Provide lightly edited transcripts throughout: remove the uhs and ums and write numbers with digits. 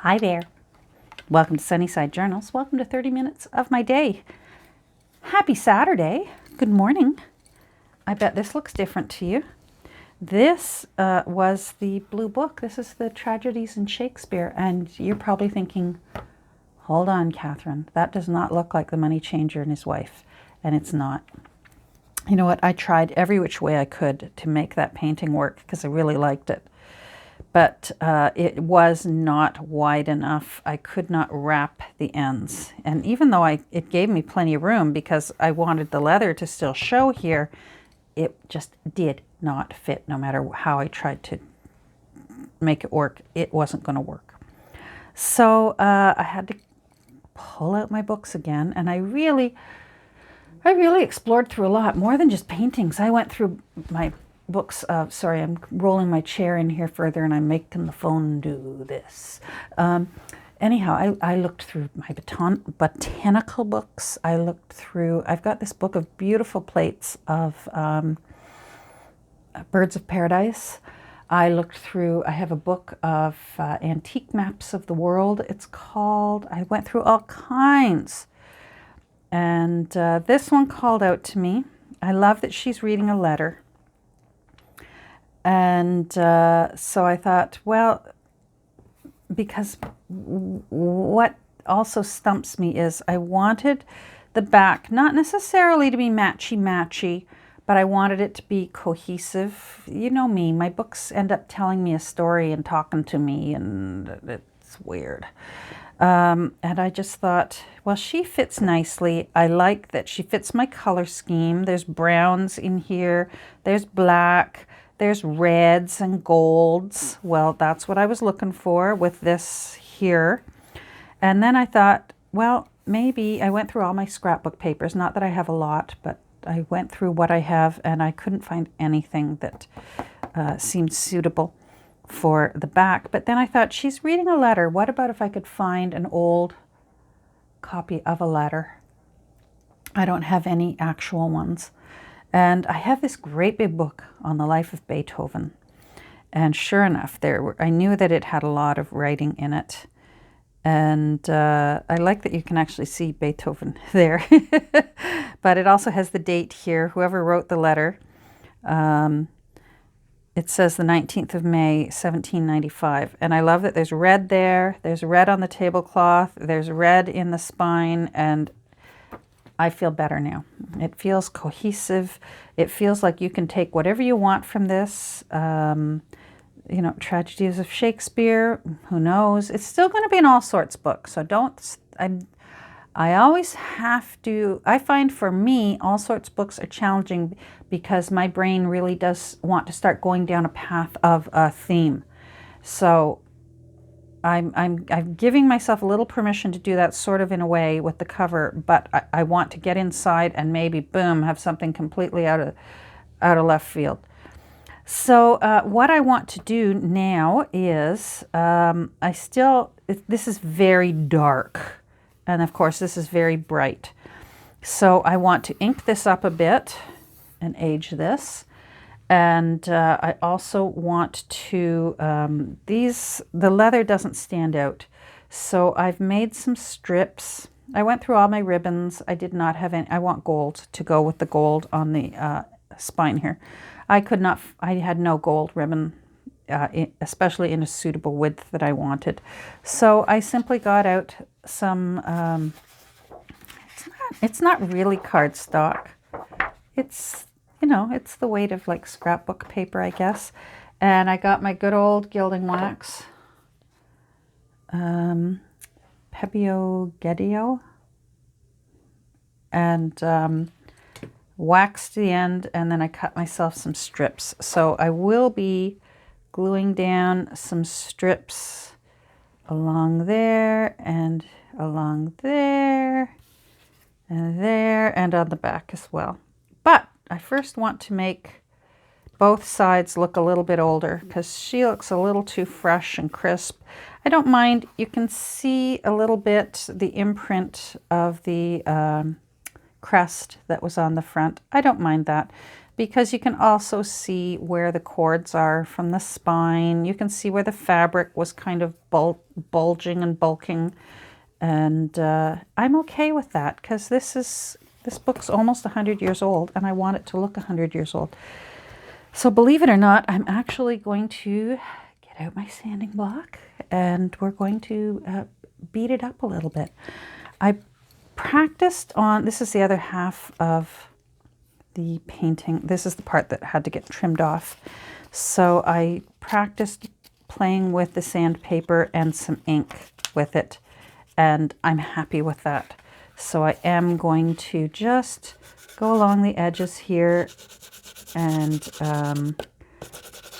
Hi there. Welcome to Sunnyside Journals. Welcome to 30 minutes of my day. Happy Saturday. Good morning. I bet this looks different to you. This was the blue book. This is the Tragedies in Shakespeare. And you're probably thinking, hold on, Catherine. That does not look like the money changer and his wife. And it's not. You know what? I tried every which way I could to make that painting work because I really liked it. But it was not wide enough. I could not wrap the ends. And even though it gave me plenty of room because I wanted the leather to still show here, it just did not fit. No matter how I tried to make it work, it wasn't going to work. So I had to pull out my books again, and I really explored through a lot, more than just paintings. I went through my books. Sorry, I'm rolling my chair in here further and I'm making the phone do this. Anyhow, I looked through my botanical books. I've got this book of beautiful plates of birds of paradise. I have a book of antique maps of the world, it's called. I went through all kinds. And this one called out to me. I love that she's reading a letter. And so I thought, well, because what also stumps me is I wanted the back not necessarily to be matchy-matchy, but I wanted it to be cohesive. You know me, my books end up telling me a story and talking to me, and it's weird. And I just thought, well, she fits nicely. I like that she fits my color scheme. There's browns in here. There's black. There's reds and golds. Well, that's what I was looking for with this here. And then I thought, well, maybe I went through all my scrapbook papers. Not that I have a lot, but I went through what I have, and I couldn't find anything that seemed suitable for the back. But then I thought, she's reading a letter. What about if I could find an old copy of a letter? I don't have any actual ones. And I have this great big book on the life of Beethoven. And sure enough, I knew that it had a lot of writing in it. And I like that you can actually see Beethoven there. But it also has the date here, whoever wrote the letter. It says the 19th of May, 1795. And I love that there's red there. There's red on the tablecloth. There's red in the spine. And I feel better now. It feels cohesive. It feels like you can take whatever you want from this. Tragedies of Shakespeare, who knows? It's still going to be an all sorts book. So I always have to, I find for me, all sorts books are challenging because my brain really does want to start going down a path of a theme. So I'm giving myself a little permission to do that sort of in a way with the cover, but I want to get inside and maybe, boom, have something completely out of left field. So what I want to do now is, this is very dark, and of course this is very bright. So I want to ink this up a bit and age this. And I also want to, the leather doesn't stand out. So I've made some strips. I went through all my ribbons. I did not have any, I want gold to go with the gold on the spine here. I had no gold ribbon, especially in a suitable width that I wanted. So I simply got out some, it's not really cardstock. It's the weight of like scrapbook paper, I guess. And I got my good old gilding wax, Pebeo Gedio, and waxed the end, and then I cut myself some strips. So I will be gluing down some strips along there and along there and on the back as well. But I first want to make both sides look a little bit older because she looks a little too fresh and crisp. I don't mind. You can see a little bit the imprint of the crest that was on the front. I don't mind that because you can also see where the cords are from the spine. You can see where the fabric was kind of bulging and bulking. And I'm okay with that because this book's almost 100 years old and I want it to look 100 years old. So believe it or not, I'm actually going to get out my sanding block and we're going to beat it up a little bit. I practiced on, this is the other half of the painting. This is the part that had to get trimmed off. So I practiced playing with the sandpaper and some ink with it, and I'm happy with that. So I am going to just go along the edges here and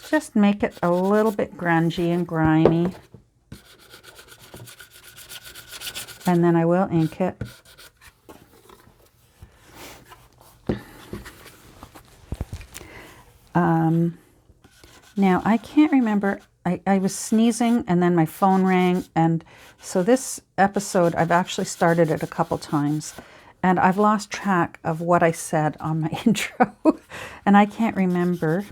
just make it a little bit grungy and grimy. And then I will ink it. Now, I can't remember, I was sneezing and then my phone rang, and so this episode, I've actually started it a couple times, and I've lost track of what I said on my intro, and I can't remember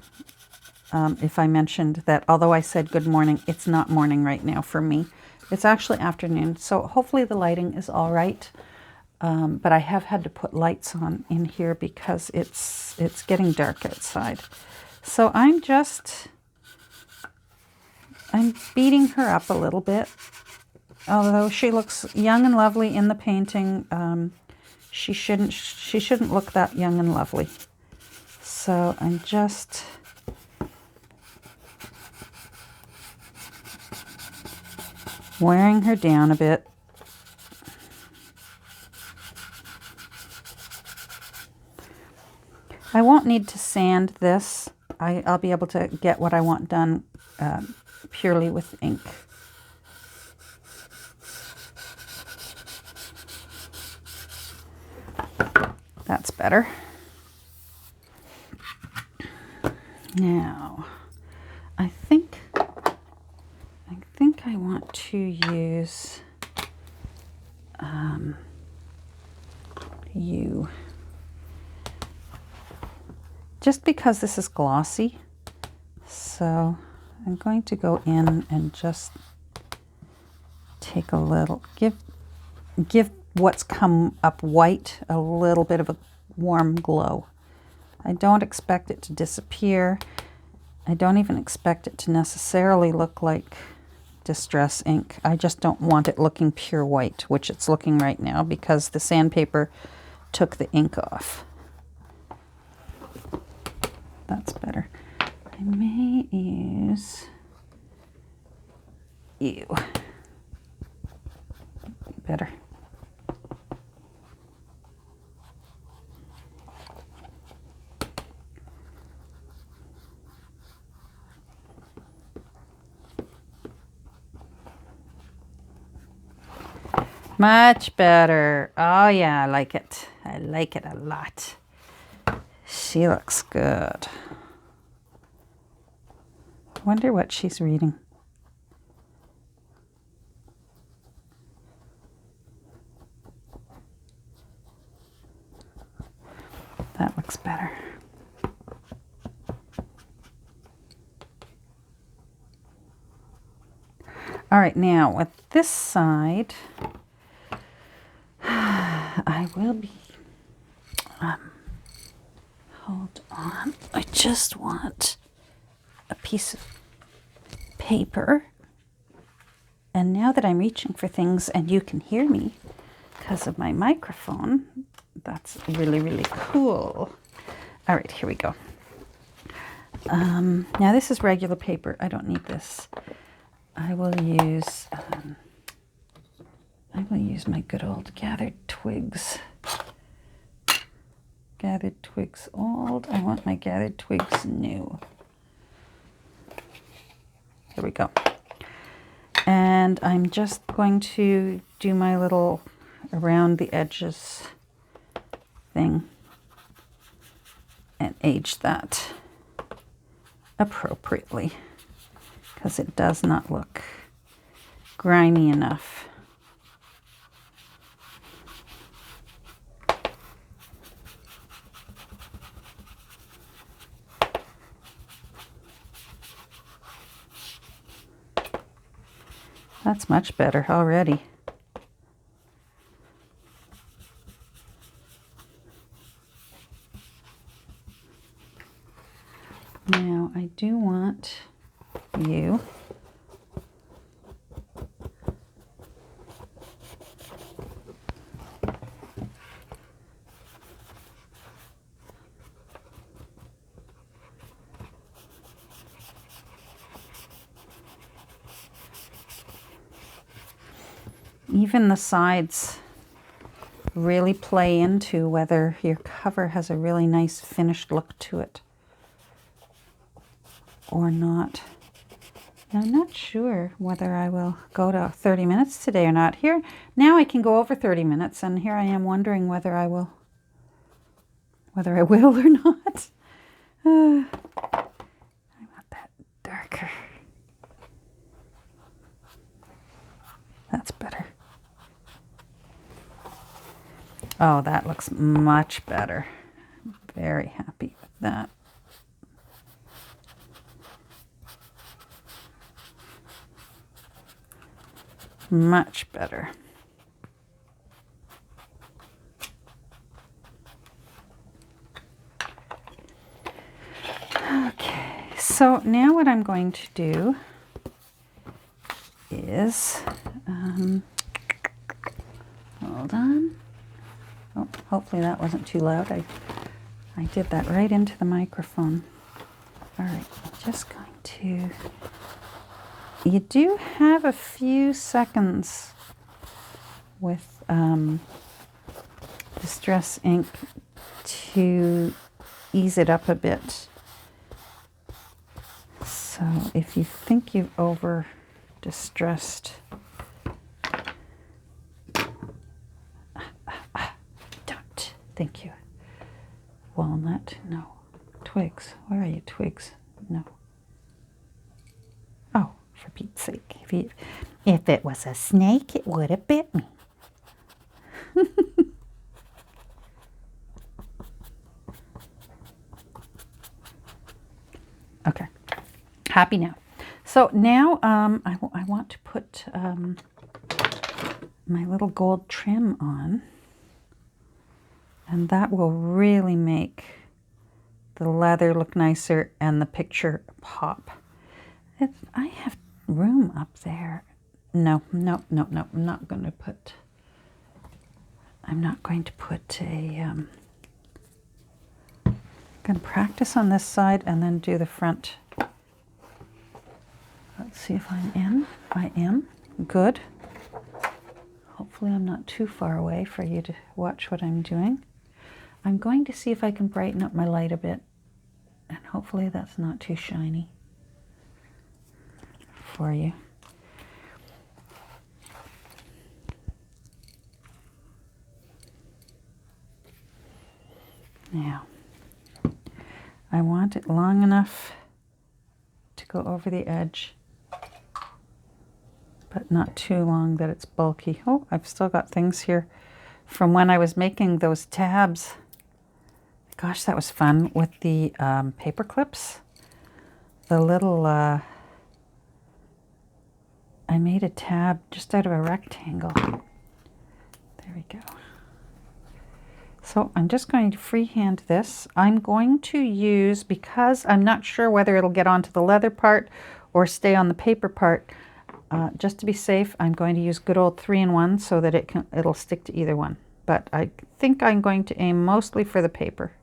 if I mentioned that although I said good morning, it's not morning right now for me. It's actually afternoon, so hopefully the lighting is all right. But I have had to put lights on in here because it's getting dark outside. So I'm beating her up a little bit. Although she looks young and lovely in the painting, she shouldn't look that young and lovely. So I'm just wearing her down a bit. I won't need to sand this. I'll be able to get what I want done purely with ink. That's better. Now, I think I want to use you. Just because this is glossy, so I'm going to go in and just take a little, give what's come up white a little bit of a warm glow. I don't expect it to disappear. I don't even expect it to necessarily look like distress ink. I just don't want it looking pure white, which it's looking right now because the sandpaper took the ink off. That's better. I may use you. Better. Much better. Oh yeah, I like it. I like it a lot. She looks good. I wonder what she's reading. That looks better. All right, now with this side, I will be, hold on, I just want a piece of paper. And now that I'm reaching for things and you can hear me because of my microphone, that's really, really cool. All right, here we go. Now this is regular paper. I don't need this. I will use my good old gathered twigs. Gathered twigs old. I want my gathered twigs new. Here we go. And I'm just going to do my little around the edges thing and age that appropriately because it does not look grimy enough. That's much better already. Now I do want you even the sides really play into whether your cover has a really nice finished look to it or not. Now, I'm not sure whether I will go to 30 minutes today or not. Here, now I can go over 30 minutes, and here I am wondering whether I will or not. I want that darker. That's better. Oh, that looks much better. Very happy with that. Much better. Okay, so now what I'm going to do is, hold on. Oh, hopefully that wasn't too loud. I did that right into the microphone. All right, I'm just going to, you do have a few seconds with Distress ink to ease it up a bit. So if you think you've over distressed, don't. Thank you. Walnut, no. Twigs, where are you, twigs? No. Oh, for Pete's sake. If it was a snake, it would have bit me. Okay, happy now. So now I want to put my little gold trim on, and that will really make the leather look nicer and the picture pop. I have room up there. No, I'm not going to put, I'm going to practice on this side and then do the front. Let's see if I'm in. I am. Good. Hopefully I'm not too far away for you to watch what I'm doing. I'm going to see if I can brighten up my light a bit, and hopefully that's not too shiny for you. Now, I want it long enough to go over the edge, but not too long that it's bulky. Oh, I've still got things here from when I was making those tabs. Gosh, that was fun with the paper clips. The little, I made a tab just out of a rectangle. There we go. So I'm just going to freehand this. I'm going to use, because I'm not sure whether it'll get onto the leather part or stay on the paper part, just to be safe, I'm going to use good old 3-in-1 so that it'll stick to either one. But I think I'm going to aim mostly for the paper.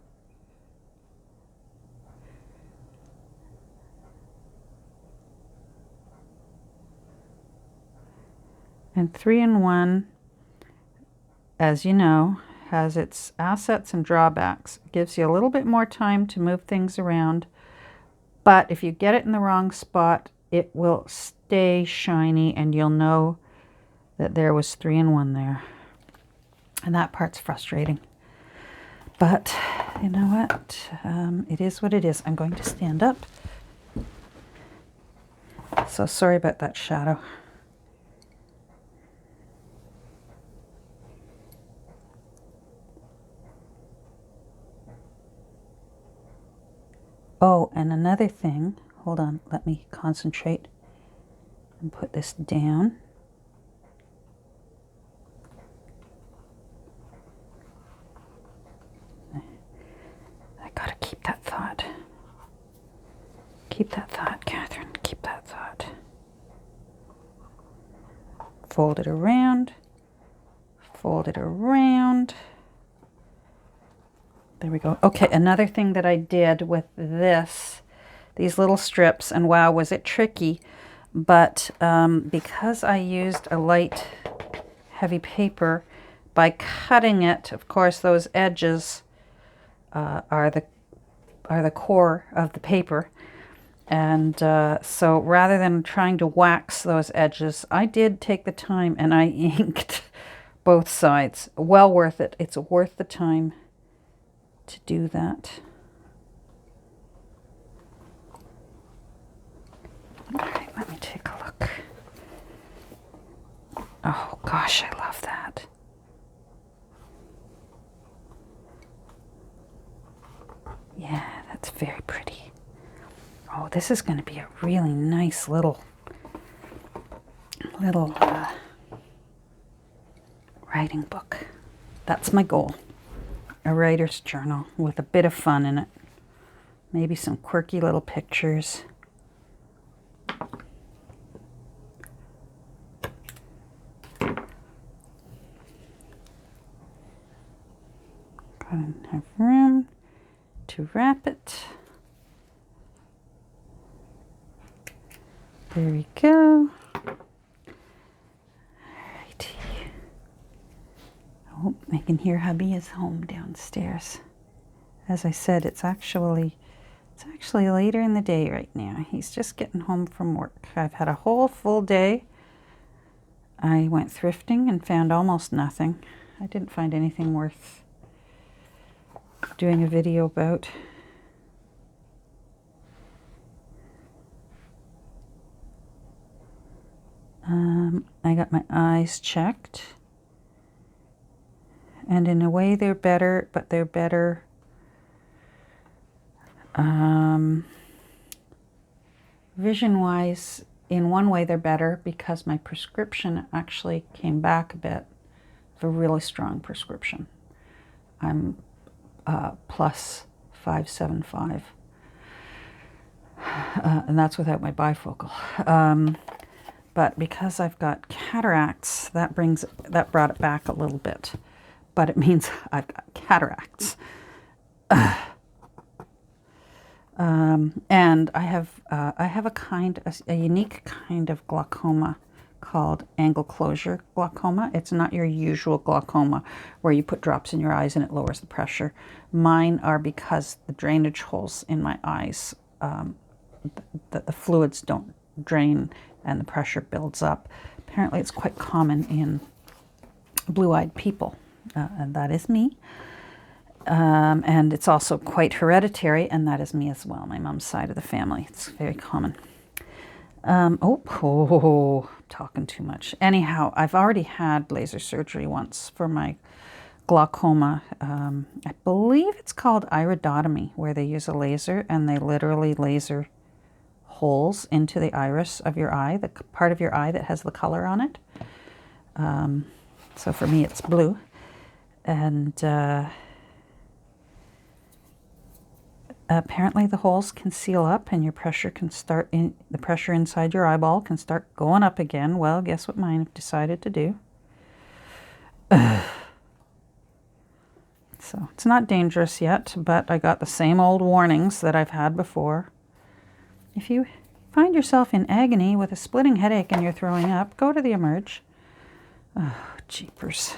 And 3-in-1, as you know, has its assets and drawbacks. It gives you a little bit more time to move things around, but if you get it in the wrong spot, it will stay shiny and you'll know that there was 3-in-1 there. And that part's frustrating. But you know what? It is what it is. I'm going to stand up. So sorry about that shadow. Oh, and another thing, hold on, let me concentrate and put this down. Keep that thought, Catherine. Keep that thought. Fold it around. Fold it around. There we go. Okay, another thing that I did with these little strips, and wow, was it tricky, but because I used a light, heavy paper, by cutting it, of course, those edges are the core of the paper. And so rather than trying to wax those edges, I did take the time and I inked both sides. Well worth it. It's worth the time to do that. All right, let me take a look. Oh gosh, I love that. Yeah, that's very pretty. Oh, this is going to be a really nice little writing book. That's my goal. A writer's journal with a bit of fun in it. Maybe some quirky little pictures. Gotta have room to wrap it. There we go. Alrighty. Oh, I can hear hubby is home downstairs. As I said, it's actually later in the day right now. He's just getting home from work. I've had a whole full day. I went thrifting and found almost nothing. I didn't find anything worth doing a video about. I got my eyes checked, and in a way they're better, but they're better vision-wise. In one way they're better because my prescription actually came back a bit. Of a really strong prescription. I'm plus 575, and that's without my bifocal. But because I've got cataracts, that brought it back a little bit. But it means I've got cataracts. And I have a unique kind of glaucoma called angle closure glaucoma. It's not your usual glaucoma where you put drops in your eyes and it lowers the pressure. Mine are because the drainage holes in my eyes, the fluids don't drain and the pressure builds up. Apparently it's quite common in blue-eyed people, and that is me. And it's also quite hereditary, and that is me as well. My mom's side of the family. It's very common. Talking too much. Anyhow, I've already had laser surgery once for my glaucoma. I believe it's called iridotomy, where they use a laser and they literally laser holes into the iris of your eye, the part of your eye that has the color on it. So for me, it's blue. And apparently the holes can seal up and your pressure can start in, the pressure inside your eyeball can start going up again. Well, guess what mine have decided to do? So it's not dangerous yet, but I got the same old warnings that I've had before. If you find yourself in agony with a splitting headache and you're throwing up, go to the Emerge. Oh, jeepers.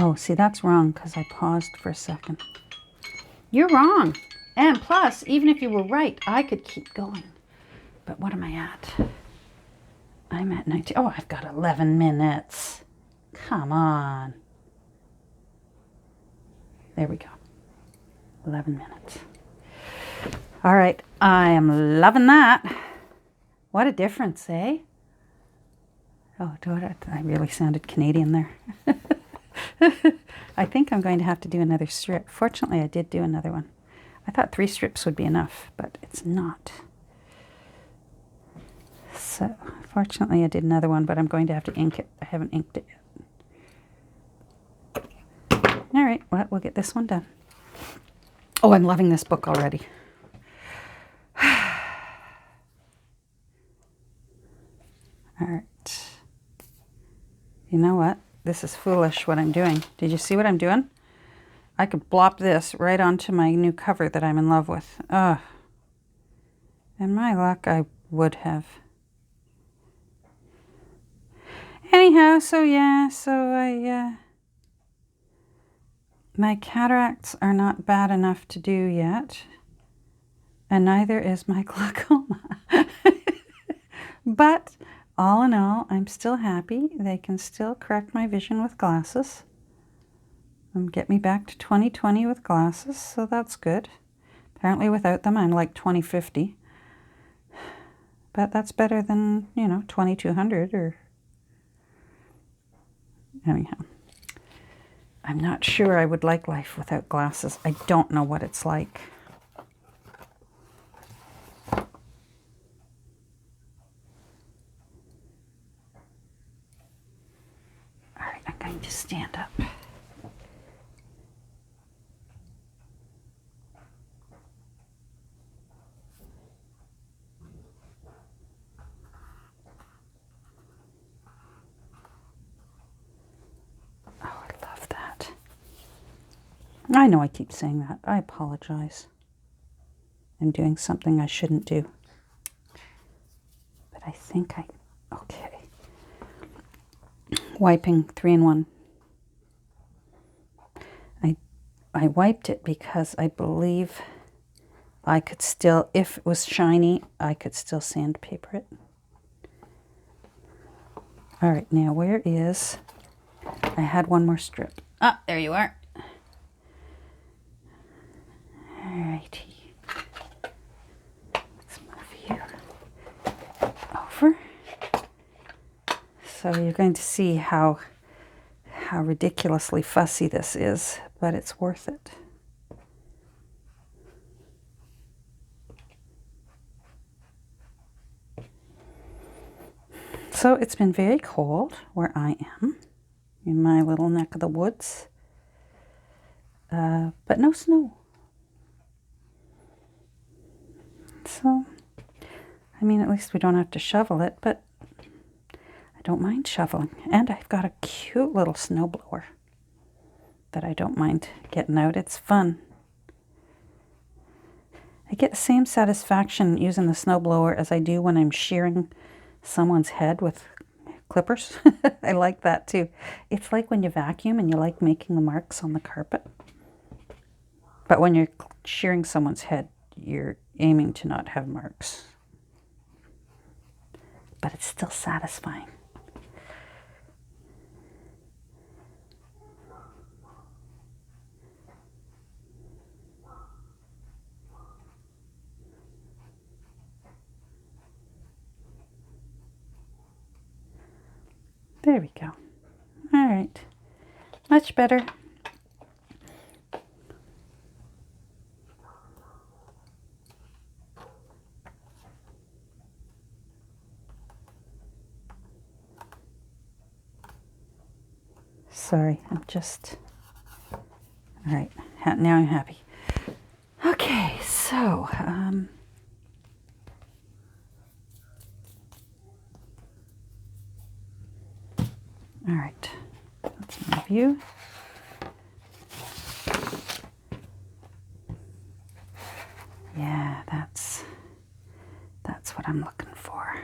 Oh, see, that's wrong because I paused for a second. You're wrong. And plus, even if you were right, I could keep going. But what am I at? I'm at 19. Oh, I've got 11 minutes. Come on. There we go. 11 minutes. All right. I am loving that. What a difference, eh? Oh, I really sounded Canadian there. I think I'm going to have to do another strip. Fortunately, I did do another one. I thought 3 strips would be enough, but it's not. So, fortunately I did another one, but I'm going to have to ink it. I haven't inked it yet. All right, well, we'll get this one done. Oh, I'm loving this book already. All right. You know what? This is foolish what I'm doing. Did you see what I'm doing? I could blop this right onto my new cover that I'm in love with. Ugh. And my luck, I would have. Anyhow, so yeah, my cataracts are not bad enough to do yet. And neither is my glaucoma. But all in all, I'm still happy. They can still correct my vision with glasses. And get me back to 20/20 with glasses, so that's good. Apparently without them, I'm like 20/50. But that's better than, 2200 or... Anyhow. I'm not sure I would like life without glasses. I don't know what it's like. All right, I'm going to stand up. Oh, I love that. I know I keep saying that. I apologize. I'm doing something I shouldn't do. But I think okay. Wiping 3-in-1. I wiped it because I believe I could still, if it was shiny, I could still sandpaper it. All right, now where is, I had one more strip. Ah, there you are. All righty. Let's move you over. So you're going to see how ridiculously fussy this is, but it's worth it. So it's been very cold where I am, in my little neck of the woods, but no snow. So, I mean, at least we don't have to shovel it, but I don't mind shoveling. And I've got a cute little snowblower that I don't mind getting out. It's fun. I get the same satisfaction using the snowblower as I do when I'm shearing someone's head with clippers. I like that too. It's like when you vacuum and you like making the marks on the carpet. But when you're shearing someone's head, you're aiming to not have marks. But it's still satisfying. There we go. All right. Much better. Sorry, I'm just... All right, now I'm happy. Okay, so... all right, let's move you. Yeah, that's what I'm looking for.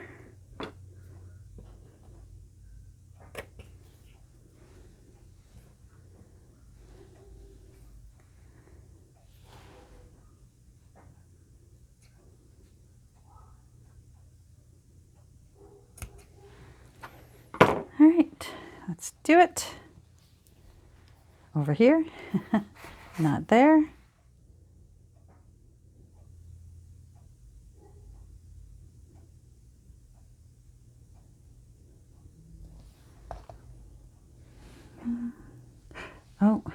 All right, let's do it. Over here, not there. Oh, I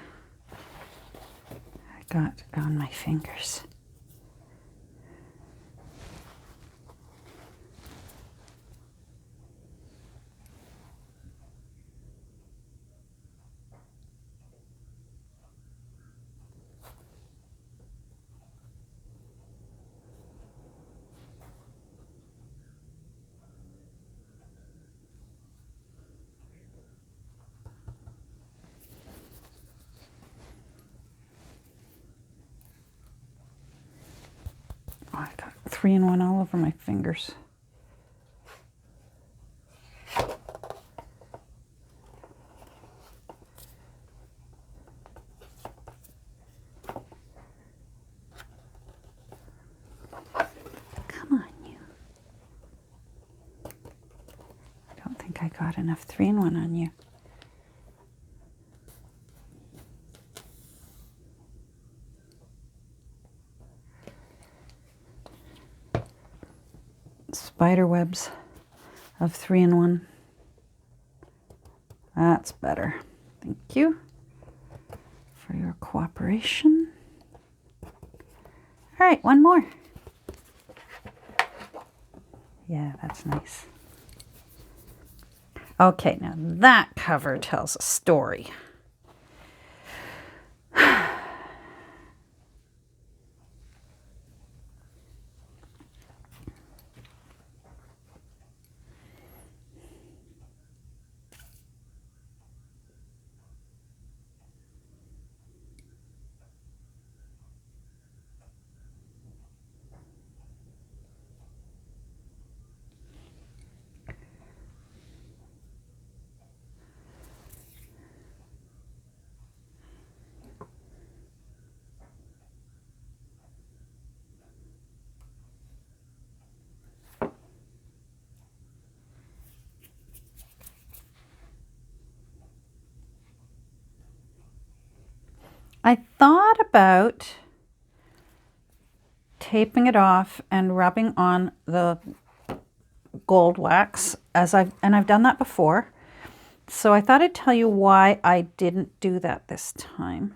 got on my fingers. 3-in-1 all over my fingers. Come on, you. I don't think I got enough 3-in-1 on you. Spider webs of 3-in-1. That's better. Thank you for your cooperation. All right, one more. Yeah, that's nice. Okay, now that cover tells a story. I thought about taping it off and rubbing on the gold wax I've done that before. So I thought I'd tell you why I didn't do that this time.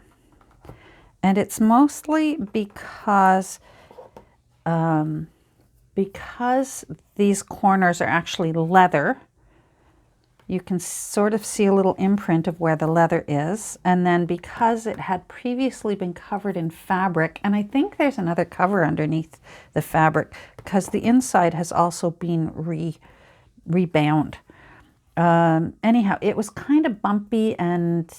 And it's mostly because these corners are actually leather. You can sort of see a little imprint of where the leather is. And then because it had previously been covered in fabric, and I think there's another cover underneath the fabric because the inside has also been rebound. Anyhow, it was kind of bumpy and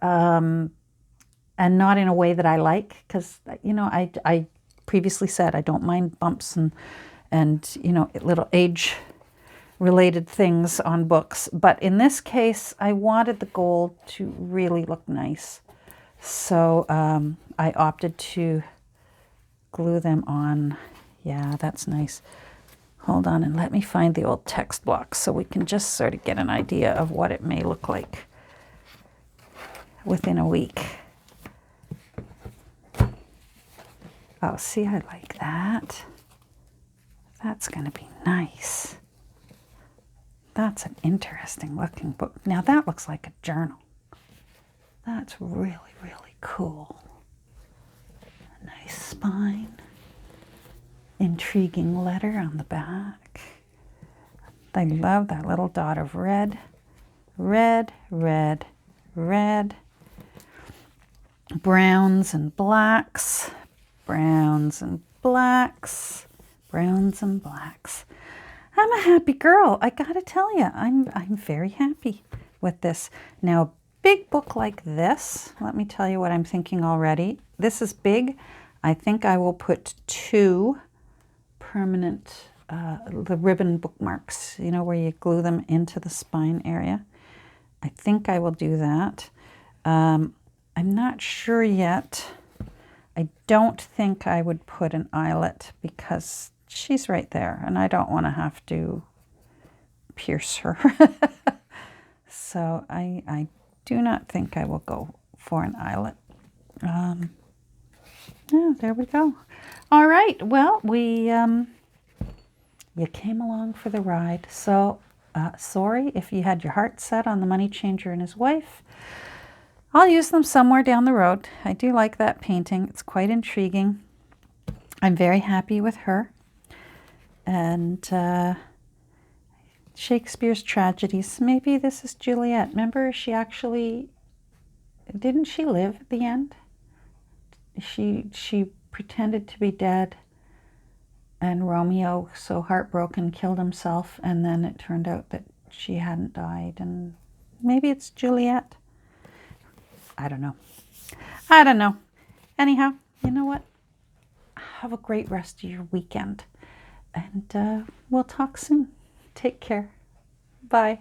not in a way that I like, because, you know, I previously said I don't mind bumps and you know, little age related things on books, but in this case I wanted the gold to really look nice, so I opted to glue them on. Yeah, that's nice. Hold on and let me find the old text block so we can just sort of get an idea of what it may look like within a week. Oh, see, I like that. That's going to be nice. That's an interesting looking book. Now that looks like a journal. That's really, really cool. A nice spine. Intriguing letter on the back. I love that little dot of red. Red, red, red. Browns and blacks. Browns and blacks. Browns and blacks. I'm a happy girl. I gotta tell you, I'm very happy with this. Now, a big book like this, let me tell you what I'm thinking already. This is big. I think I will put 2 permanent, the ribbon bookmarks, you know, where you glue them into the spine area. I think I will do that. I'm not sure yet. I don't think I would put an eyelet because she's right there and I don't want to have to pierce her. So I do not think I will go for an eyelet. Yeah, there we go. All right, well, you came along for the ride. So sorry if you had your heart set on the money changer and his wife. I'll use them somewhere down the road. I do like that painting. It's quite intriguing. I'm very happy with her. And Shakespeare's tragedies. Maybe this is Juliet. Remember, she actually, didn't she live at the end? She pretended to be dead, and Romeo, so heartbroken, killed himself, and then it turned out that she hadn't died, and maybe it's Juliet. I don't know. I don't know. Anyhow, you know what? have a great rest of your weekend. And we'll talk soon. Take care. Bye.